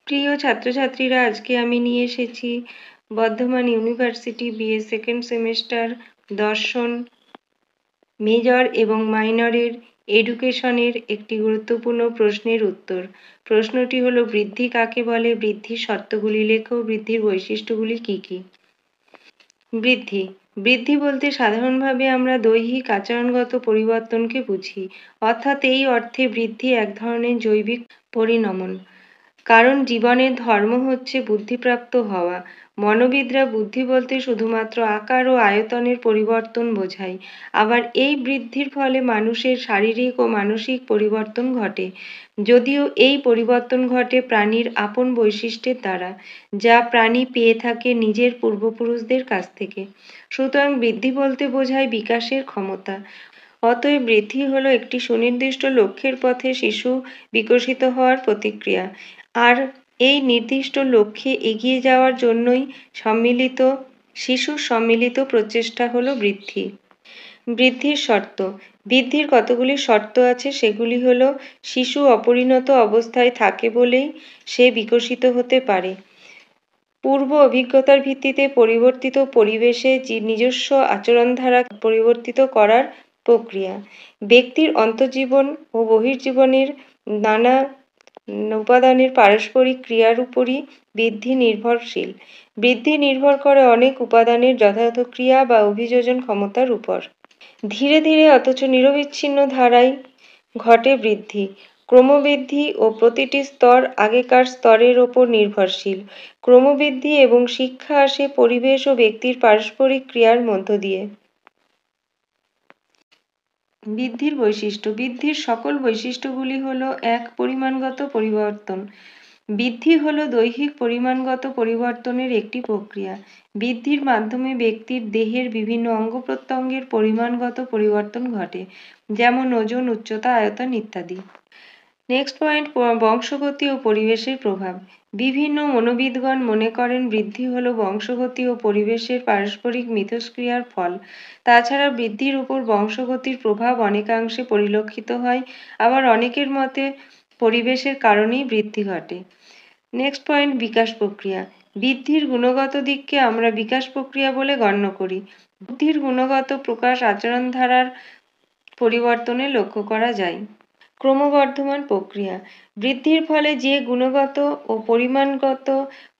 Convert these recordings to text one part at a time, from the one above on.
প্রিয় ছাত্রছাত্রীরা, আজকে আমি নিয়ে এসেছি Bardhaman university BA second semester দর্শন মেজর এবং মাইনরের এডুকেশনের একটি গুরুত্বপূর্ণ প্রশ্নের উত্তর। প্রশ্নটি হলো, বৃদ্ধি কাকে বলে? বৃদ্ধির শর্তগুলি লেখো। বৃদ্ধির বৈশিষ্ট্যগুলি কি কি? বৃদ্ধি বৃদ্ধি বলতে সাধারণভাবে আমরা দৈহিক আচরণগত পরিবর্তনকে বুঝি, অর্থাৎ এই অর্থে বৃদ্ধি এক ধরনের জৈবিক পরিণমন। কারণ জীবনের ধর্ম হচ্ছে বুদ্ধিপ্রাপ্ত হওয়া। মনোবিদরা বুদ্ধি বলতে শুধুমাত্র আকার ও আয়তনের পরিবর্তন বোঝায়। আবার এই বৃদ্ধির ফলে মানুষের শারীরিক ও মানসিক পরিবর্তন ঘটে, যদিও এই পরিবর্তন ঘটে প্রাণীর আপন বৈশিষ্ট্যের দ্বারা, যা প্রাণী পেয়ে থাকে নিজের পূর্বপুরুষদের কাছ থেকে। সুতরাং বৃদ্ধি বলতে বোঝায় বিকাশের ক্ষমতা। অতএব বৃদ্ধি হলো একটি সুনির্দিষ্ট লক্ষ্যের পথে শিশু বিকশিত হওয়ার প্রতিক্রিয়া, আর এই নির্দিষ্ট লক্ষ্যে এগিয়ে যাওয়ার জন্যই শিশুর সম্মিলিত প্রচেষ্টা হলো বৃদ্ধি। বৃদ্ধির শর্ত। বৃদ্ধির কতগুলি শর্ত আছে, সেগুলি হলো: শিশু অপরিণত অবস্থায় থাকে বলেই সে বিকশিত হতে পারে। পূর্ব অভিজ্ঞতার ভিত্তিতে পরিবর্তিত পরিবেশে নিজস্ব আচরণধারা পরিবর্তিত করার প্রক্রিয়া। ব্যক্তির অন্তর্জীবন ও বহির্জীবনের নানা উপাদানের পারস্পরিক ক্রিয়ার উপরই বৃদ্ধি নির্ভরশীল। বৃদ্ধি নির্ভর করে অনেক উপাদানের যথাযথ ক্রিয়া বা অভিযোজন ক্ষমতার উপর। ধীরে ধীরে অথচ নিরবিচ্ছিন্ন ধারায় ঘটে বৃদ্ধি। ক্রমবৃদ্ধি ও প্রতিটি স্তর আগেকার স্তরের ওপর নির্ভরশীল। ক্রমবৃদ্ধি এবং শিক্ষা আসে পরিবেশ ও ব্যক্তির পারস্পরিক ক্রিয়ার মধ্য দিয়ে। বৃদ্ধির বৈশিষ্ট্য। বৃদ্ধির সকল বৈশিষ্ট্যগুলি হলো: ১. পরিমাণগত পরিবর্তন। বৃদ্ধি হলো দৈহিক পরিমাণগত পরিবর্তনের একটি প্রক্রিয়া। বৃদ্ধির মাধ্যমে ব্যক্তির দেহের বিভিন্ন অঙ্গ-প্রত্যঙ্গের পরিমাণগত পরিবর্তন ঘটে, যেমন ওজন, উচ্চতা, আয়তন ইত্যাদি। নেক্সট পয়েন্ট, বংশগতি ও পরিবেশের প্রভাব। বিভিন্ন মনোবিদগণ মনে করেন বৃদ্ধি হলো বংশগতি ও পরিবেশের পারস্পরিক মিথস্ক্রিয়ার ফল। তাছাড়া বৃদ্ধির উপর বংশগতির প্রভাব অনেকাংশে পরিলক্ষিত হয়, আবার অনেকের মতে পরিবেশের কারণেই বৃদ্ধি ঘটে। নেক্সট পয়েন্ট, বিকাশ প্রক্রিয়া। বৃদ্ধির গুণগত দিককে আমরা বিকাশ প্রক্রিয়া বলে গণ্য করি। বুদ্ধির গুণগত প্রকাশ আচরণধারার পরিবর্তনে লক্ষ্য করা যায়। ক্রমবর্ধমান প্রক্রিয়া। বৃদ্ধির ফলে যে গুণগত ও পরিমাণগত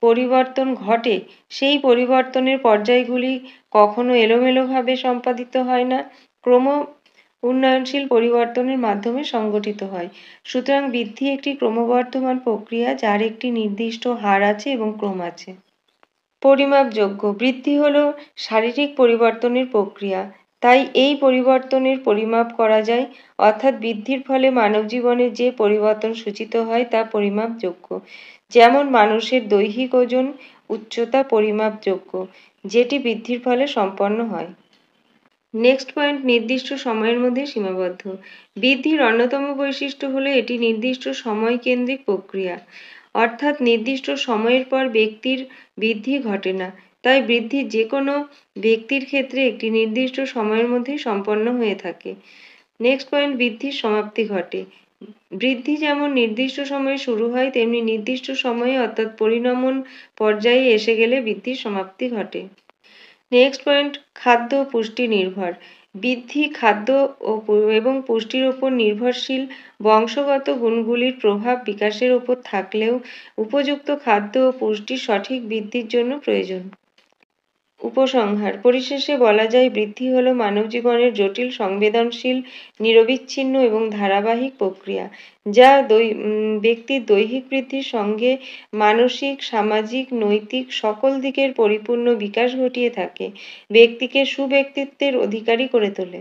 পরিবর্তন ঘটে, সেই পরিবর্তনের পর্যায়গুলি কখনো এলোমেলোভাবে সম্পাদিত হয় না, ক্রম উন্নয়নশীল পরিবর্তনের মাধ্যমে সংগঠিত হয়। সুতরাং বৃদ্ধি একটি ক্রমবর্ধমান প্রক্রিয়া, যার একটি নির্দিষ্ট হার আছে এবং ক্রম আছে। পরিমাপযোগ্য। বৃদ্ধি হলো শারীরিক পরিবর্তনের প্রক্রিয়া, তাই এই পরিবর্তনের পরিমাপ করা যায়, অর্থাৎ বৃদ্ধির ফলে মানবজীবনে যে পরিবর্তন সূচিত হয় তা পরিমাপযোগ্য। যেমন মানুষের দৈহিক ওজন, উচ্চতা পরিমাপযোগ্য, যেটি বৃদ্ধির ফলে সম্পন্ন হয়। নেক্সট পয়েন্ট, নির্দিষ্ট সময়ের মধ্যে সীমাবদ্ধ। বৃদ্ধির অন্যতম বৈশিষ্ট্য হলো এটি নির্দিষ্ট সময়কেন্দ্রিক প্রক্রিয়া, অর্থাৎ নির্দিষ্ট সময়ের পর ব্যক্তির বৃদ্ধি ঘটে না। তাই বৃদ্ধি যে কোনো ব্যক্তির ক্ষেত্রে একটি নির্দিষ্ট সময়ের মধ্যেই সম্পন্ন হয়ে থাকে। নেক্সট পয়েন্ট, বৃদ্ধির সমাপ্তি ঘটে। বৃদ্ধি যেমন নির্দিষ্ট সময়ে শুরু হয়, তেমনি নির্দিষ্ট সময়ে অর্থাৎ পরিণমন পর্যায়ে এসে গেলে বৃদ্ধির সমাপ্তি ঘটে। নেক্সট পয়েন্ট, খাদ্য ও পুষ্টি নির্ভর। বৃদ্ধি খাদ্য এবং পুষ্টির ওপর নির্ভরশীল। বংশগত গুণগুলির প্রভাব বিকাশের ওপর থাকলেও উপযুক্ত খাদ্য ও পুষ্টি সঠিক বৃদ্ধির জন্য প্রয়োজন। উপসংহার। পরিশেষে বলা যায়, বৃদ্ধি হলো মানবজীবনের জটিল, সংবেদনশীল, নিরবিচ্ছিন্ন এবং ধারাবাহিক প্রক্রিয়া, যা ব্যক্তির দৈহিক বৃদ্ধির সঙ্গে মানসিক, সামাজিক, নৈতিক সকল দিকের পরিপূর্ণ বিকাশ ঘটিয়ে থাকে, ব্যক্তিকে সুব্যক্তিত্বের অধিকারী করে তোলে।